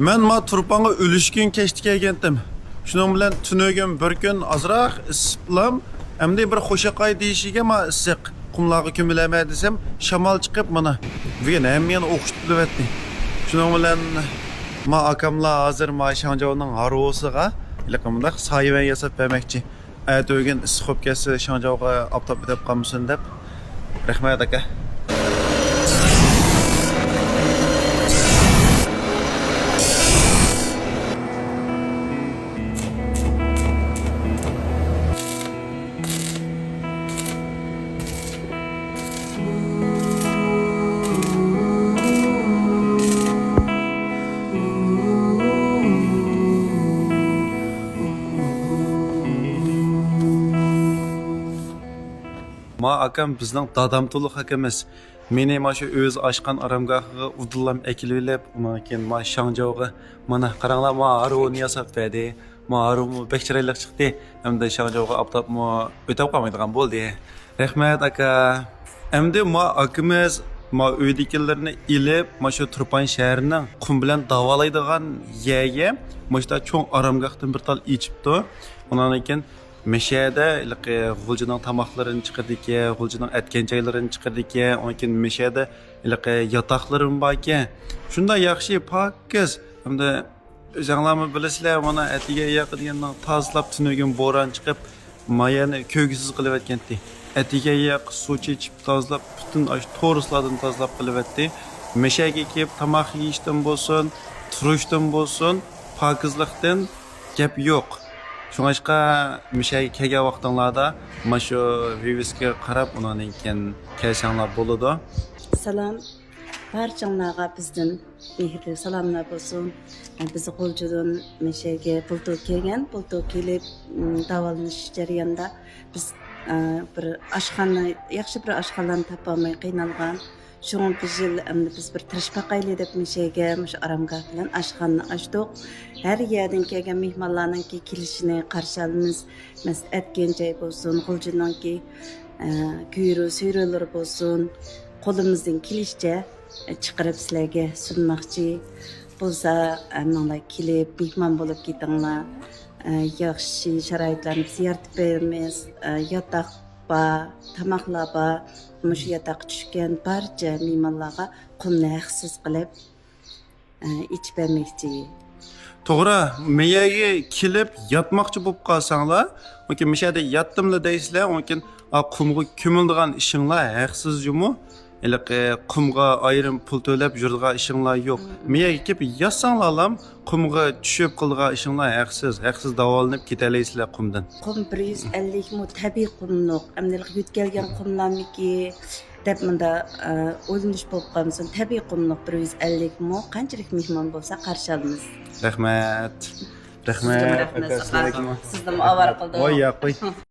Men ma turpanga ölüşkün keçti kelgendim. Şunun bilen tünögün bir gün azraq isiplam, emdi bir xoşaqay deyişige ma issiq. Qumlağı kümüleme desem, şamal çıkıp mana. Bugün hem yani oquştup biletdi. Şunun bilen ma akamla hazır ma Şanjav'nın arosıga ilaqımdaq sayıven yasap vermekçi. Ayet ögün isxop kesi Şanjav'a aptap edip qalmışsın dep. Rahmet aka. Ma akam bizning dadam to'liq akamiz. Meni mana shu o'z ochgan aramgohiga udillam ekilib, undan keyin ma Shangjaoga mana qaranglar ma aroni yasab berdi. Ma aromu bekchiraylik chiqdi. Hamda Shangjaoga aptab ma o'tab qolmaydigan bo'ldi. Rahmat aka. Endi ma akamiz ma uydagilarni ilib, ma shu Turpan shahrining qum bilan davolaydigan yerga mana shu cho'ng aramgohdan bir tal ichibdi. Undan keyin Meşede gulcudan tamaklarını çıkardık ya, gulcudan etkençaylarını çıkardık ya, onun için meşede yataklarım var ki. Şunda yaxşı pakiz. Hem de özanlarımı bilesizler, bana etiye yakıdığından tazlap tünögün boran çıkıp mayanı köygüsüz kılıp etkendi. Etiye yak, su içip tazlap, bütün toruslardan tazlap kılıp etti. Meşege kiyip tamak yiyişten bolsun, turuştan bolsun, pakizlikten gap yok. Şoňaşqa meşe kelgen wagtyňlarda mana şu viviske qarap ondan keyin kelsaňlar bolady. Salam. Barchaňlarga bizden mehirli salamlar bolsun. Bizi goljudan meşege bultu kelgen, bultu kelip davalanyş jarayanda biz bir aşxana, yaxşı bir aşxanany tapamay qynalgan. Şoň biz bir tirişpaqayly dep meşege muş aramgah bilen aşxanany açdyk. Her yerden kelgen mehmanlarning kelişini qarşı alymyz. Mes etgenjay bolsun, guljunyňky küýrü süýreler bolsun. Kolumuzdan kelişçe çıkarıp sizlerge sunmakçı. Bolsa anla kelip mehman bolup getiňler. Yaxşı şaraitlarni ziyaret berimiz. Yatak ba, tamaklar ba. Muş yatak düşken barcha mehmanlarga qumni haqsiz qilib içip bermekçi. To'g'ri, meyege kelib yatmoqchi bo'lib qolsanglar, yoki mishada yatdimlar deysizlar, yoki qumga ko'mildigan ishinglar haqsiz jumu. Qumga ayrim pul to'lab yurdigan ishinglar yo'q. Meyege kelib yatsanglar, qumga tushib qildigan ishinglar haqsiz davolanib ketalaysizlar qumdan. Qum 150 mu tabiiy qumluq, amnilik yutkelgan qumlarniki dep mında o'ylanish bo'lib qolmasin. Tabiiy qumluq 150 mu qanchalik mehmon bo'lsa qarshi olamiz. Rahmat. Sizga rahmat. Sizdan avval qildim. Voy, qo'y.